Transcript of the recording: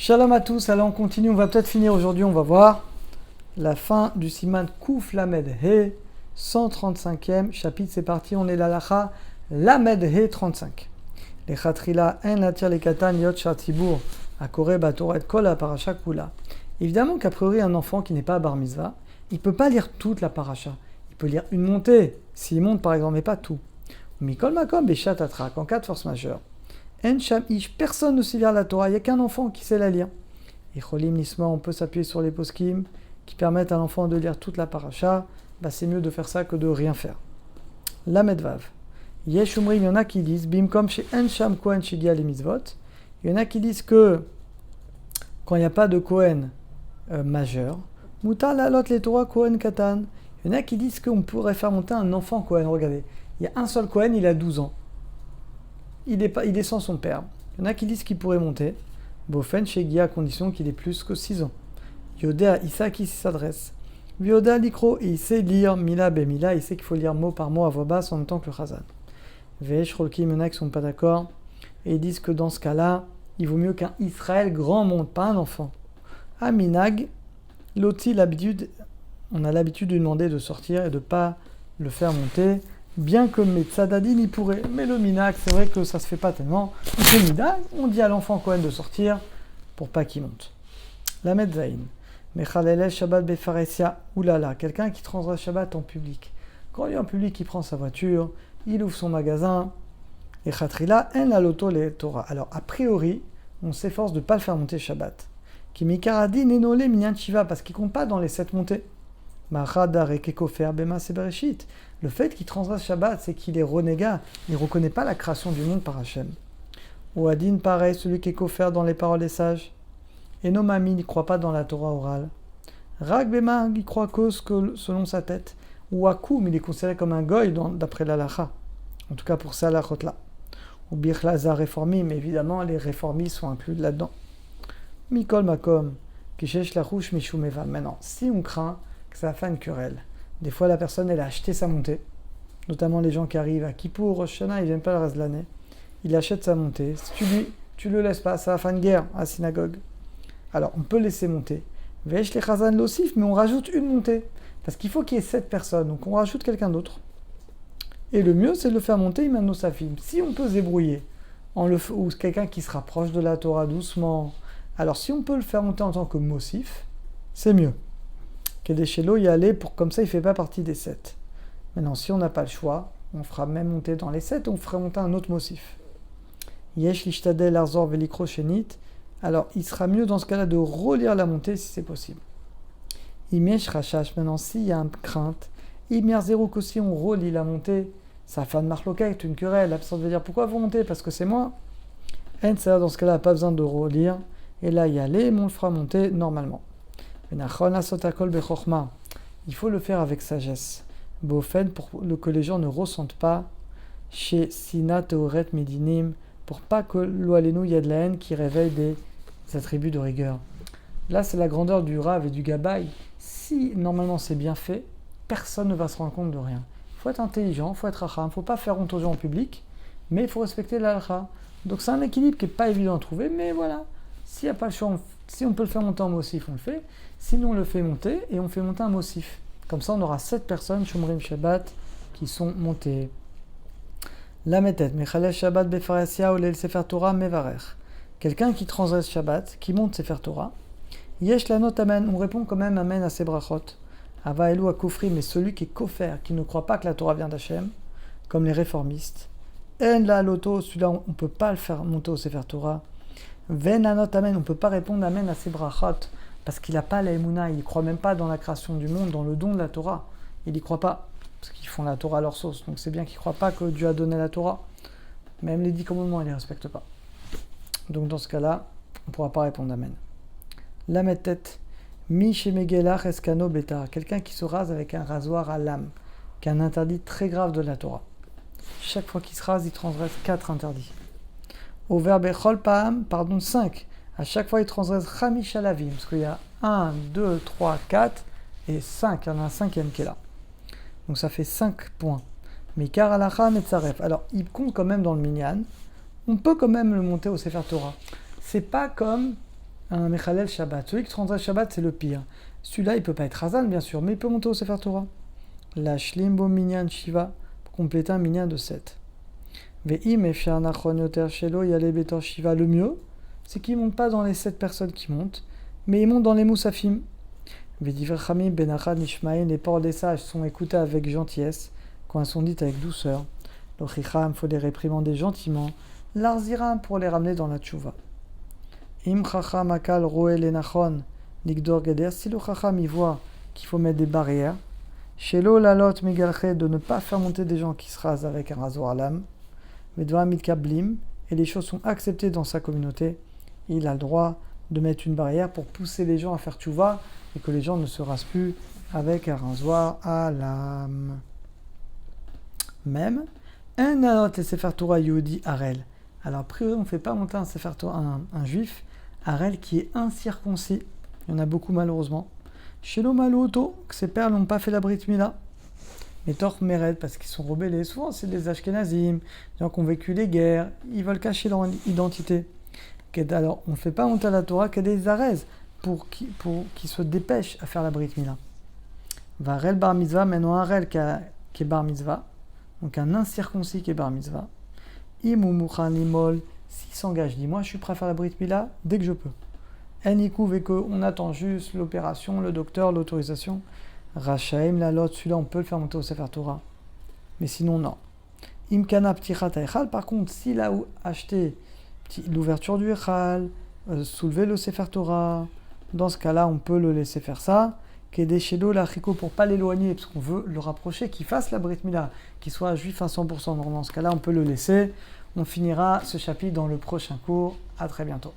Shalom à tous, alors on continue, on va peut-être finir aujourd'hui, on va voir la fin du Siman Kouf Lamed He, 135e chapitre, c'est parti, on est la Lacha Lamed He 35. Les Chatrila en atir les katan yot shatibur akore batoret kol la parasha kula. Évidemment qu'à priori un enfant qui n'est pas bar mitzvah, il ne peut pas lire toute la paracha, il peut lire une montée, s'il monte par exemple, mais pas tout. Mikol makom beshat atrak, en cas de force majeure. En sham ish, personne ne sait lire la Torah, il n'y a qu'un enfant qui sait la lire. Et cholim nisma, on peut s'appuyer sur les poskim qui permettent à l'enfant de lire toute la paracha, c'est mieux de faire ça que de rien faire. La medvav. Yesh umrim, il y en a qui disent, bimkom chez en sham kohen shigia les mitzvot. Il y en a qui disent que quand il n'y a pas de kohen majeur, mutar lalot les Torah kohen katan. Il y en a qui disent qu'on pourrait faire monter un enfant kohen. Regardez, il y a un seul kohen, il a 12 ans. Il descend son père. Il y en a qui disent qu'il pourrait monter. Bofen Shegia à condition qu'il ait plus que 6 ans. Yodea Issa qui s'adresse. Yoda Likro, et il sait lire Mila Bemila, il sait qu'il faut lire mot par mot à voix basse en même temps que le Chazan. Vesh Rolki, il y en a qui ne sont pas d'accord. Et ils disent que dans ce cas-là, il vaut mieux qu'un Israël grand monte, pas un enfant. Aminag, l'oti l'habitude, on a l'habitude de lui demander de sortir et de ne pas le faire monter. Bien que Metzadadin y pourrait, mais le Minag, c'est vrai que ça se fait pas tellement. Donc le Minag, on dit à l'enfant Cohen de sortir pour pas qu'il monte. La Metzaïn. Mechalele Shabbat Befaresia, oulala, quelqu'un qui transgresse Shabbat en public. Quand il est en public, il prend sa voiture, il ouvre son magasin, et Chatrila, en la loto les Torah. Alors, a priori, on s'efforce de ne pas le faire monter Shabbat. Qui Mikaradin enole minyan shiva, parce qu'il compte pas dans les 7 montées. Le fait qu'il transgresse Shabbat, c'est qu'il est renégat, il ne reconnaît pas la création du monde par Hachem. Ou Adin, pareil, celui qui est kofer dans les paroles des sages. Et Nomami ne croit pas dans la Torah orale. Rag Bema, il croit que selon sa tête. Ou Akoum, il est considéré comme un goy d'après la Lacha. En tout cas pour ça, la là. Ou Birchlaza réformi, mais évidemment, les réformistes sont inclus là-dedans. Mikol Makom, Kishesh Larouche Mishumeva. Maintenant, si on craint que ça va faire une querelle. Des fois, la personne, elle a acheté sa montée. Notamment les gens qui arrivent à Kippour, Rosh Hashanah, ils ne viennent pas le reste de l'année. Il achète sa montée. Si tu le laisses pas, ça va faire une guerre à la synagogue. Alors, on peut laisser monter. Vesh les Chazan l'ossif, mais on rajoute une montée. Parce qu'il faut qu'il y ait 7 personnes. Donc, on rajoute quelqu'un d'autre. Et le mieux, c'est de le faire monter Imano Safim. Si on peut se débrouiller, ou quelqu'un qui se rapproche de la Torah doucement, alors si on peut le faire monter en tant que Mossif, c'est mieux. Kedeshelo y aller pour comme ça il ne fait pas partie des 7. Maintenant si on n'a pas le choix, on fera même monter dans les 7, on fera monter un autre mossif. Yesh lishtadel arzor velikro shenit. Alors il sera mieux dans ce cas-là de relire la montée si c'est possible. Imesh rachash, maintenant s'il y a une crainte, Imer zéro que si on relit la montée, ça fait une marloquette, une querelle, la personne va dire pourquoi vous montez parce que c'est moi. En ça dans ce cas-là pas besoin de relire, et là y aller, on le fera monter normalement. Il faut le faire avec sagesse. Bofen, pour que les gens ne ressentent pas chez Sina Teoret Medinim, pour pas que l'Oalenu y ait de la haine qui réveille des attributs de rigueur. Là, c'est la grandeur du Rav et du Gabaï. Si normalement c'est bien fait, personne ne va se rendre compte de rien. Il faut être intelligent, il faut être racham, il ne faut pas faire honte aux gens en public, mais il faut respecter la halakha. Donc c'est un équilibre qui n'est pas évident à trouver, mais voilà. S'il n'y a pas le choix, si on peut le faire monter en mossif, on le fait. Sinon, on le fait monter et on fait monter un mossif. Comme ça, on aura 7 personnes, Shomrim Shabbat, qui sont montées. La méthode, Mechalel Shabbat Befaresia ou Leil Sefer Torah Mevarech. Quelqu'un qui transgresse Shabbat, qui monte Sefer Torah. Yesh la note Amen, on répond quand même Amen à ses brachot. Ava Elou à Kofri, mais celui qui est kofer, qui ne croit pas que la Torah vient d'Hachem, comme les réformistes. En la loto, celui-là, on ne peut pas le faire monter au Sefer Torah. Ven anot Amen, on ne peut pas répondre Amen à ses brachot. Parce qu'il n'a pas la émouna, il ne croit même pas dans la création du monde, dans le don de la Torah. Il n'y croit pas, parce qu'ils font la Torah à leur sauce. Donc c'est bien qu'il ne croit pas que Dieu a donné la Torah. Même les 10 commandements, il ne les respecte pas. Donc dans ce cas-là, on ne pourra pas répondre Amen. La tête. Mi shemegelach eskano beta. Quelqu'un qui se rase avec un rasoir à lame, qui est un interdit très grave de la Torah. Chaque fois qu'il se rase, il transgresse 4 interdits. Au verbe echol paam, 5. À chaque fois, il transgresse Chamish Alavim, parce qu'il y a 1, 2, 3, 4 et 5. Il y en a un 5e qui est là. Donc ça fait 5 points. Mais car alacha metzaref. Alors, il compte quand même dans le minyan. On peut quand même le monter au Sefer Torah. C'est pas comme un Mechalel Shabbat. Celui qui transgresse Shabbat, c'est le pire. Celui-là, il ne peut pas être Hazan, bien sûr, mais il peut monter au Sefer Torah. La Shlimbo Minyan Shiva, pour compléter un Minyan de 7. Ve'im Efshar Nachon Yoter Shelo Yale Betor Shiva. Le mieux, c'est qu'il ne monte pas dans les 7 personnes qui montent, mais il monte dans les Moussafim. Ve'diver Chamim Ben Achad Nishmaïn. Les paroles des sages sont écoutées avec gentillesse, quand elles sont dites avec douceur. L'Ochicham, il faut les réprimander gentiment. L'Arziram, pour les ramener dans la Tchouva. Im Chacham Akal Roe Lenachon Nigdor Geder. Si le Chacham y voit qu'il faut mettre des barrières, Shelo Lalot Megalche, de ne pas faire monter des gens qui se rasent avec un rasoir à lame, Medva Mitkablim, et les choses sont acceptées dans sa communauté, il a le droit de mettre une barrière pour pousser les gens à faire tchouva et que les gens ne se rasent plus avec un rasoir à lame. Même, un Alot et Sefer Torah Yehudi Harel. Alors, a priori, on ne fait pas monter un Sefer Torah, un juif, Harel qui est incirconcis. Il y en a beaucoup malheureusement. Shelo Malouto, que ses pères n'ont pas fait la Brit Mila. Mais Torch Mered, parce qu'ils sont rebellés. Souvent, c'est des Ashkenazim, des gens qui ont vécu les guerres. Ils veulent cacher leur identité. Alors, on ne fait pas monter à la Torah que des Arez pour qu'ils se dépêchent à faire la Brit Mila. Varel Bar Mitzvah, maintenant un Rel qui est Bar Mitzvah. Donc un incirconcis qui est Bar Mitzvah. Imou Mouchan Limol, s'il s'engage, dit moi je suis prêt à faire la Brit Mila dès que je peux. Enikouv et qu'on attend juste l'opération, le docteur, l'autorisation. Rachaim la lot, celui-là on peut le faire monter au Sefer Torah. Mais sinon non. Imkana Ptichat Echal, par contre, s'il a acheté l'ouverture du Echal, soulever le Sefer Torah, dans ce cas-là on peut le laisser faire ça. Kedeshelo la Chiko, pour pas l'éloigner, parce qu'on veut le rapprocher, qu'il fasse la Brit Mila, qu'il soit juif à 100%. Donc dans ce cas-là on peut le laisser. On finira ce chapitre dans le prochain cours. À très bientôt.